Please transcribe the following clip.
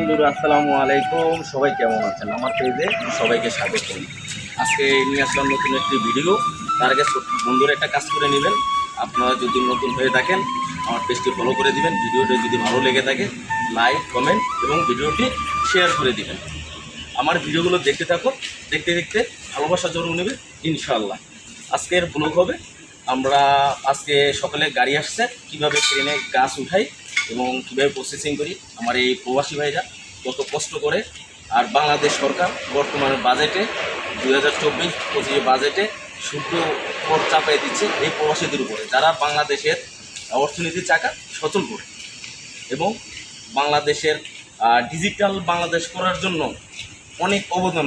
বন্ধুরা আসসালামু আলাইকুম, সবাই কেমন আছেন? আমার পেজে সবাইকে স্বাগত। আজকে নিয়ে আসলাম নতুন একটি ভিডিও। তার আগে বন্ধুরা একটা কাজ করে নেবেন, আপনারা যদি নতুন হয়ে থাকেন আমার পেজটি ফলো করে দিবেন। ভিডিওটি যদি ভালো লেগে থাকে লাইক কমেন্ট এবং ভিডিওটি শেয়ার করে দিবেন। আমার ভিডিওগুলো দেখতে থাকুন, দেখতে দেখতে ভালোবাসা জন্ম নেবে ইনশাআল্লাহ। আজকের ব্লগ হবে আমরা আজকে সকালে গাড়ি আসছে কীভাবে ট্রেনে গাছ উঠাই এবং কীভাবে প্রসেসিং করি। আমার এই প্রবাসী ভাইরা কত কষ্ট করে, আর বাংলাদেশ সরকার বর্তমানে বাজেটে 2024-25 বাজেটে শুদ্ধ কর চাপাই দিচ্ছে এই প্রবাসীদের উপরে, যারা বাংলাদেশের অর্থনীতির চাকা সচল করে এবং বাংলাদেশের ডিজিটাল বাংলাদেশ করার জন্য অনেক অবদান